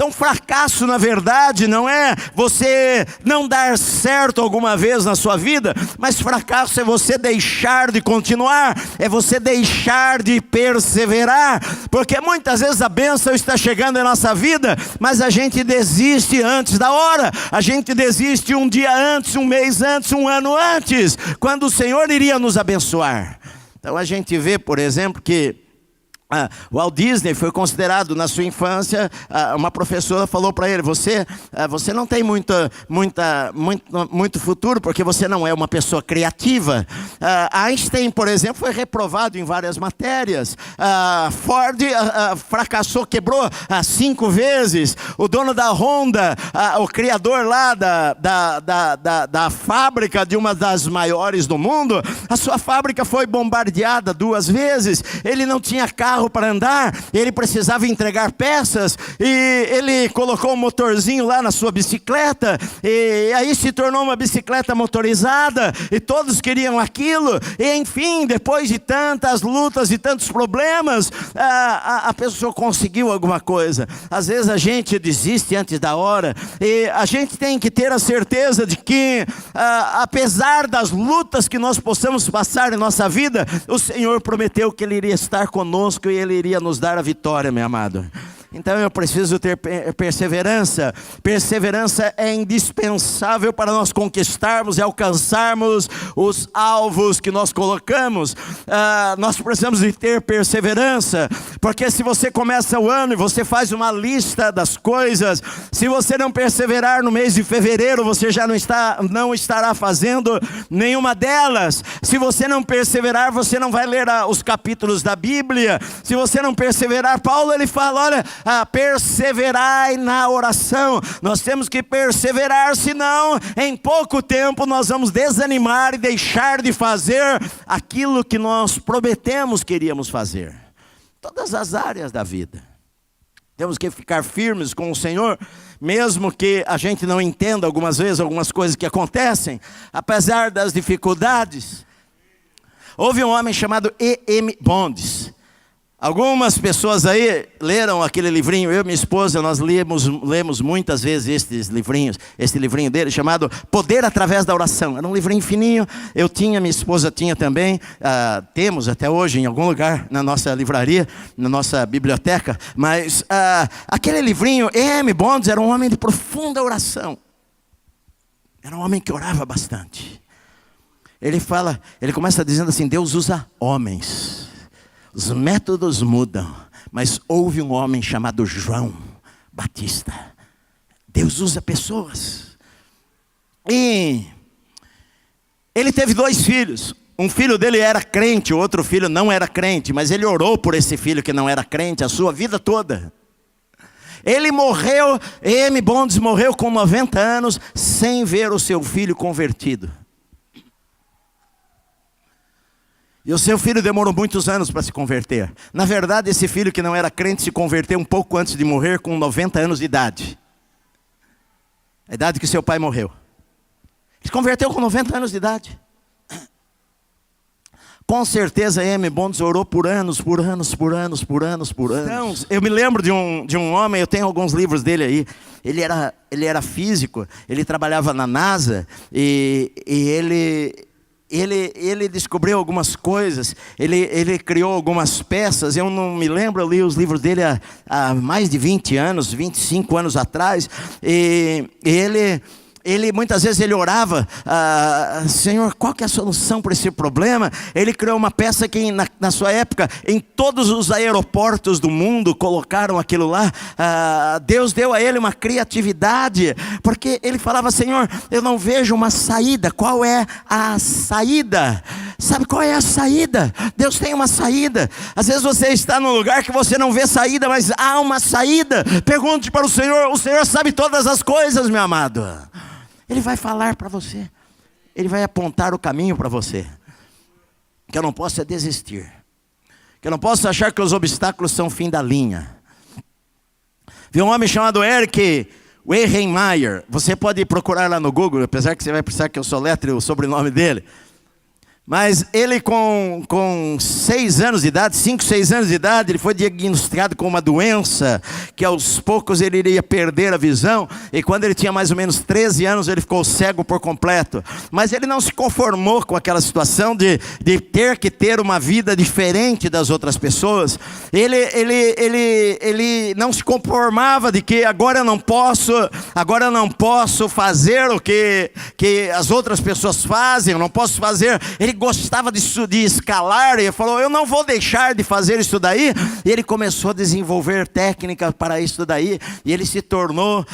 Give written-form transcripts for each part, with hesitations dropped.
Então fracasso na verdade não é você não dar certo alguma vez na sua vida, mas fracasso é você deixar de continuar, é você deixar de perseverar, porque muitas vezes a bênção está chegando em nossa vida, mas a gente desiste antes da hora, a gente desiste um dia antes, um mês antes, um ano antes, quando o Senhor iria nos abençoar. Então a gente vê, por exemplo, que o Walt Disney foi considerado na sua infância, uma professora falou para ele, você não tem muito futuro, porque você não é uma pessoa criativa. Einstein, por exemplo, foi reprovado em várias matérias. Ford fracassou, quebrou 5 vezes. O dono da Honda, o criador lá da fábrica de uma das maiores do mundo, a sua fábrica foi bombardeada 2 vezes. Ele não tinha carro para andar, ele precisava entregar peças, e ele colocou um motorzinho lá na sua bicicleta, e aí se tornou uma bicicleta motorizada, e todos queriam aquilo, e enfim, depois de tantas lutas e tantos problemas, a pessoa conseguiu alguma coisa. Às vezes a gente desiste antes da hora, e a gente tem que ter a certeza de que, apesar das lutas que nós possamos passar em nossa vida, o Senhor prometeu que Ele iria estar conosco, e Ele iria nos dar a vitória, meu amado. Então eu preciso ter perseverança. Perseverança é indispensável para nós conquistarmos e alcançarmos os alvos que nós colocamos. Nós precisamos de ter perseverança, porque se você começa o ano e você faz uma lista das coisas, se você não perseverar no mês de fevereiro, você já não estará fazendo nenhuma delas. Se você não perseverar, você não vai ler os capítulos da Bíblia. Se você não perseverar, Paulo ele fala, olha, perseverai na oração. Nós temos que perseverar, senão em pouco tempo nós vamos desanimar e deixar de fazer aquilo que nós prometemos que iríamos fazer. Todas as áreas da vida. Temos que ficar firmes com o Senhor, mesmo que a gente não entenda algumas vezes algumas coisas que acontecem, apesar das dificuldades. Houve um homem chamado E.M. Bonds. Algumas pessoas aí leram aquele livrinho, eu e minha esposa, nós lemos muitas vezes esse livrinho dele, chamado Poder Através da Oração. Era um livrinho fininho, eu tinha, minha esposa tinha também, temos até hoje em algum lugar na nossa livraria, na nossa biblioteca, mas aquele livrinho, E.M. Bonds era um homem de profunda oração, era um homem que orava bastante. Ele começa dizendo assim, Deus usa homens. Os métodos mudam, mas houve um homem chamado João Batista. Deus usa pessoas. E ele teve 2 filhos. Um filho dele era crente, o outro filho não era crente, mas ele orou por esse filho que não era crente a sua vida toda. Ele morreu, E.M. Bonds morreu com 90 anos, sem ver o seu filho convertido. E o seu filho demorou muitos anos para se converter. Na verdade, esse filho que não era crente se converteu um pouco antes de morrer, com 90 anos de idade. A idade que seu pai morreu. Ele se converteu com 90 anos de idade. Com certeza, E.M. Bonds orou por anos. Então, eu me lembro de um homem, eu tenho alguns livros dele aí. Ele era físico, ele trabalhava na NASA, e ele descobriu algumas coisas, ele criou algumas peças. Eu não me lembro, eu li os livros dele há mais de 20 anos, 25 anos atrás, e ele muitas vezes ele orava, Senhor, qual que é a solução para esse problema? Ele criou uma peça que na sua época, em todos os aeroportos do mundo, colocaram aquilo lá. Deus deu a ele uma criatividade, porque ele falava, Senhor, eu não vejo uma saída. Qual é a saída? Sabe qual é a saída? Deus tem uma saída. Às vezes você está num lugar que você não vê saída, mas há uma saída. Pergunte para o Senhor sabe todas as coisas, meu amado. Ele vai falar para você. Ele vai apontar o caminho para você. Que eu não posso é desistir. Que eu não posso achar que os obstáculos são o fim da linha. Vi um homem chamado Eric Weihenmayer. Você pode procurar lá no Google, apesar que você vai precisar que eu soletre o sobrenome dele. Mas ele com 6 anos de idade, 5, 6 anos de idade, ele foi diagnosticado com uma doença que aos poucos ele iria perder a visão. E quando ele tinha mais ou menos 13 anos, ele ficou cego por completo. Mas ele não se conformou com aquela situação de ter que ter uma vida diferente das outras pessoas. Ele não se conformava de que agora eu não posso fazer o que as outras pessoas fazem, eu não posso fazer. Ele gostava de escalar, e ele falou, eu não vou deixar de fazer isso daí. E ele começou a desenvolver técnicas para isso daí, e ele se tornou,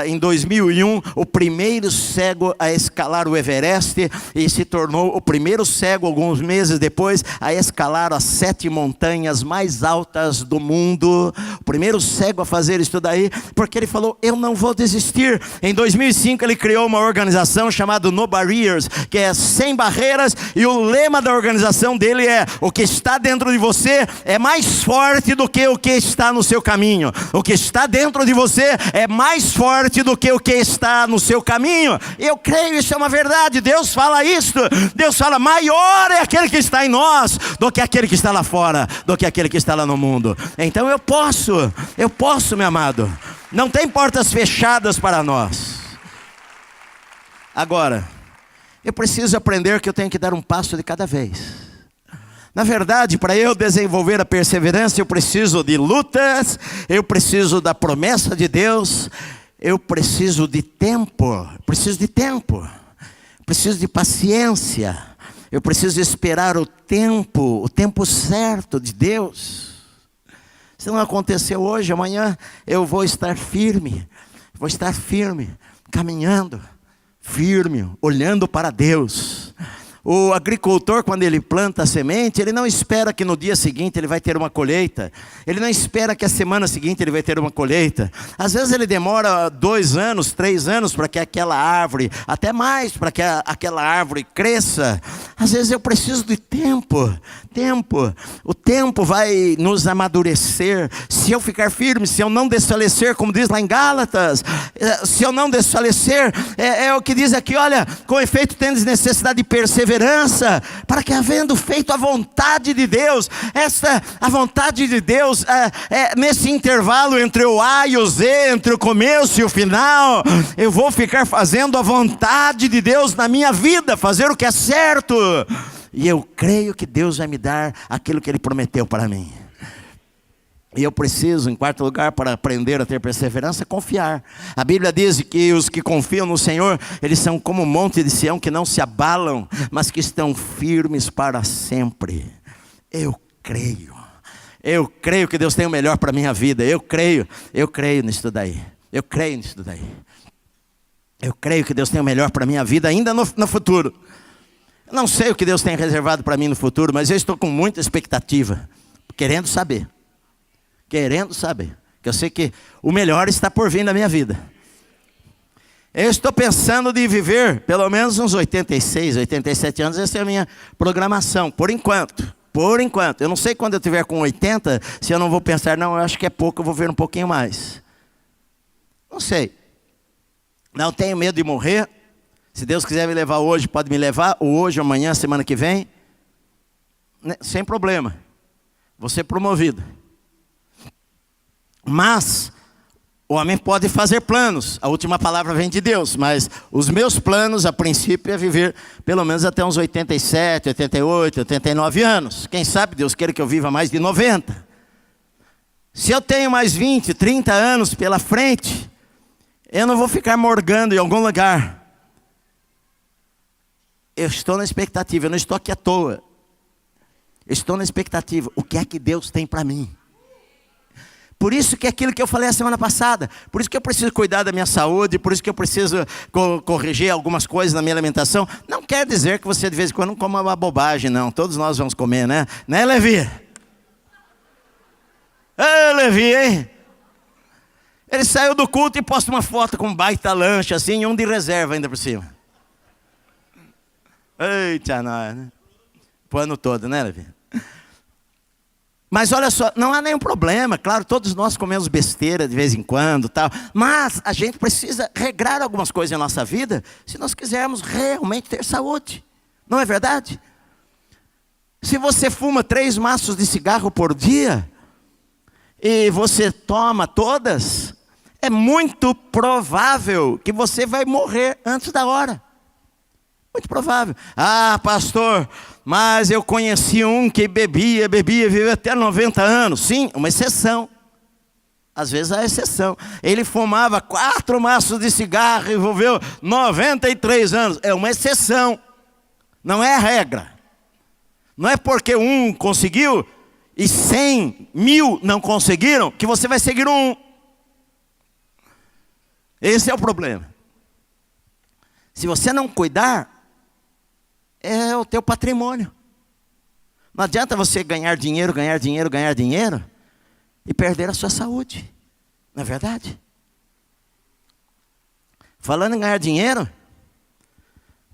em 2001, o primeiro cego a escalar o Everest, e se tornou o primeiro cego, alguns meses depois, a escalar as 7 montanhas mais altas do mundo. O primeiro cego a fazer isso daí, porque ele falou, eu não vou desistir. Em 2005 ele criou uma organização chamada No Barriers, que é sem barreiras, e o lema da organização dele é: o que está dentro de você é mais forte do que o que está no seu caminho. O que está dentro de você é mais forte do que o que está no seu caminho. Eu creio, isso é uma verdade. Deus fala isso. Deus fala, maior é aquele que está em nós do que aquele que está lá fora, do que aquele que está lá no mundo. Então eu posso, meu amado. Não tem portas fechadas para nós. Agora, eu preciso aprender que eu tenho que dar um passo de cada vez. Na verdade, para eu desenvolver a perseverança, eu preciso de lutas, eu preciso da promessa de Deus, eu preciso de tempo, preciso de paciência, eu preciso esperar o tempo certo de Deus. Se não aconteceu hoje, amanhã eu vou estar firme, caminhando, firme, olhando para Deus. O agricultor, quando ele planta a semente, ele não espera que no dia seguinte ele vai ter uma colheita. Ele não espera que a semana seguinte ele vai ter uma colheita. Às vezes ele demora 2 anos, 3 anos para que aquela árvore, até mais, para que aquela árvore cresça. Às vezes eu preciso de tempo. O tempo vai nos amadurecer. Se eu ficar firme, se eu não desfalecer, como diz lá em Gálatas, se eu não desfalecer, é o que diz aqui, olha, com efeito tendes necessidade de perseverança, para que havendo feito a vontade de Deus, a vontade de Deus, nesse intervalo entre o A e o Z, entre o começo e o final, eu vou ficar fazendo a vontade de Deus na minha vida, fazer o que é certo, e eu creio que Deus vai me dar aquilo que Ele prometeu para mim. E eu preciso, em quarto lugar, para aprender a ter perseverança, confiar. A Bíblia diz que os que confiam no Senhor, eles são como um monte de Sião, que não se abalam, mas que estão firmes para sempre. Eu creio que Deus tem o melhor para a minha vida. Eu creio nisso daí. Eu creio que Deus tem o melhor para a minha vida ainda no futuro. Eu não sei o que Deus tem reservado para mim no futuro, mas eu estou com muita expectativa, querendo saber, que eu sei que o melhor está por vir na minha vida. Eu estou pensando de viver pelo menos uns 86, 87 anos, essa é a minha programação, por enquanto. Eu não sei quando eu tiver com 80, se eu não vou pensar, não, eu acho que é pouco, eu vou ver um pouquinho mais. Não sei. Não tenho medo de morrer. Se Deus quiser me levar hoje, pode me levar, ou hoje, ou amanhã, semana que vem. Sem problema. Vou ser promovido. Mas o homem pode fazer planos. A última palavra vem de Deus. Mas os meus planos, a princípio, é viver pelo menos até uns 87, 88, 89 anos. Quem sabe Deus queira que eu viva mais de 90. Se eu tenho mais 20, 30 anos pela frente, eu não vou ficar morgando em algum lugar. Eu estou na expectativa, eu não estou aqui à toa. Eu estou na expectativa. O que é que Deus tem para mim? Por isso que é aquilo que eu falei a semana passada. Por isso que eu preciso cuidar da minha saúde. Por isso que eu preciso corrigir algumas coisas na minha alimentação. Não quer dizer que você de vez em quando não coma uma bobagem, não. Todos nós vamos comer, né? Né, Levi? Ô, Levi, hein? Ele saiu do culto e posta uma foto com um baita lanche assim, e um de reserva ainda por cima. Eita, nós, né? Pro ano todo, né, Levi? Mas olha só, não há nenhum problema, claro, todos nós comemos besteira de vez em quando, tal, mas a gente precisa regrar algumas coisas na nossa vida, se nós quisermos realmente ter saúde, não é verdade? Se você fuma 3 maços de cigarro por dia, e você toma todas, é muito provável que você vai morrer antes da hora. Muito provável. Ah, pastor, mas eu conheci um que bebia, viveu até 90 anos. Sim, uma exceção. Às vezes há exceção. Ele fumava 4 maços de cigarro e viveu 93 anos. É uma exceção. Não é a regra. Não é porque um conseguiu e 100, 1000 não conseguiram, que você vai seguir um. Esse é o problema. Se você não cuidar, é o teu patrimônio. Não adianta você ganhar dinheiro e perder a sua saúde. Não é verdade? Falando em ganhar dinheiro,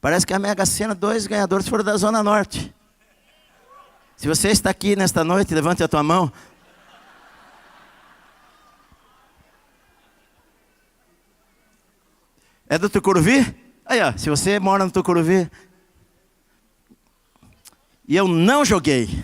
parece que a Mega Sena, 2 ganhadores foram da Zona Norte. Se você está aqui nesta noite, levante a tua mão. É do Tucuruvi? Aí, ó, se você mora no Tucuruvi. E eu não joguei.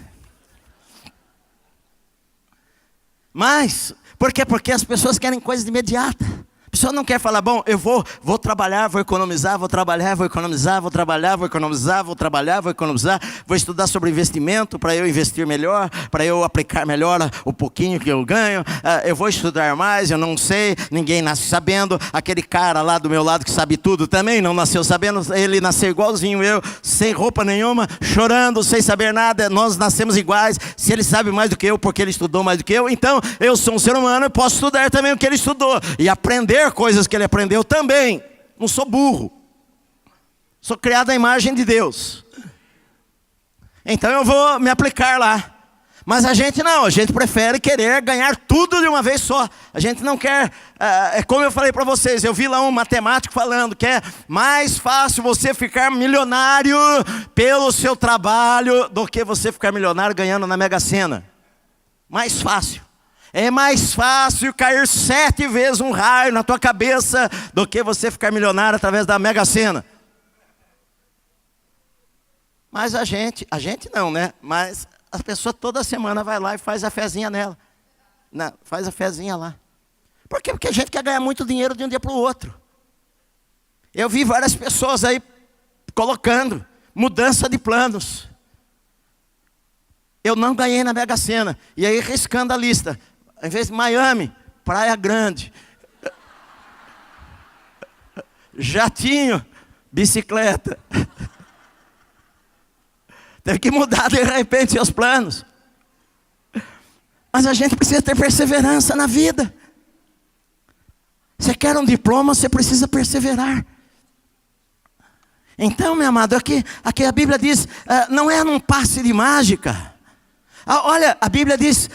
Mas, por quê? Porque as pessoas querem coisas imediatas. A pessoa não quer falar, bom, eu vou trabalhar, vou economizar, vou trabalhar, vou economizar, vou trabalhar, vou economizar, vou trabalhar, vou economizar, vou estudar sobre investimento para eu investir melhor, para eu aplicar melhor o pouquinho que eu ganho, eu vou estudar mais, eu não sei, ninguém nasce sabendo, aquele cara lá do meu lado que sabe tudo também não nasceu sabendo, ele nasceu igualzinho eu, sem roupa nenhuma, chorando, sem saber nada, nós nascemos iguais, se ele sabe mais do que eu, porque ele estudou mais do que eu, então eu sou um ser humano e posso estudar também o que ele estudou, e aprender coisas que ele aprendeu também. Não sou burro. Sou criado à imagem de Deus. Então eu vou me aplicar lá. Mas a gente não, a gente prefere querer ganhar tudo de uma vez só. A gente não quer, é como eu falei para vocês, eu vi lá um matemático falando que é mais fácil você ficar milionário pelo seu trabalho do que você ficar milionário ganhando na Mega Sena. Mais fácil. É mais fácil cair 7 vezes um raio na tua cabeça do que você ficar milionário através da Mega Sena. Mas a gente não, né? Mas a pessoa toda semana vai lá e faz a fezinha nela. Não, faz a fezinha lá. Por quê? Porque a gente quer ganhar muito dinheiro de um dia para o outro. Eu vi várias pessoas aí colocando mudança de planos. Eu não ganhei na Mega Sena. E aí riscando a lista. Em vez de Miami, Praia Grande. Jatinho, bicicleta. Teve que mudar de repente seus planos. Mas a gente precisa ter perseverança na vida. Você quer um diploma, você precisa perseverar. Então, meu amado, aqui a Bíblia diz, não é num passe de mágica. Olha, a Bíblia diz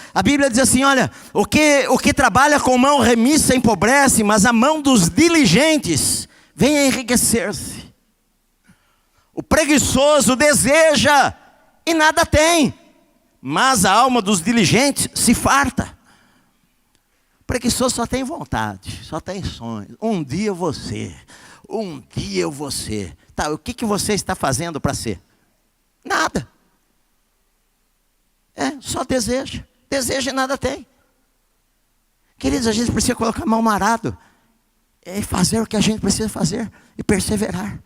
assim, olha, o que trabalha com mão remissa empobrece, mas a mão dos diligentes vem a enriquecer-se. O preguiçoso deseja e nada tem, mas a alma dos diligentes se farta. O preguiçoso só tem vontade, só tem sonhos. Um dia eu vou ser. Tá, o que você está fazendo para ser? Nada. Só deseja. Deseja e nada tem. Queridos, a gente precisa colocar mão no arado. E fazer o que a gente precisa fazer. E perseverar.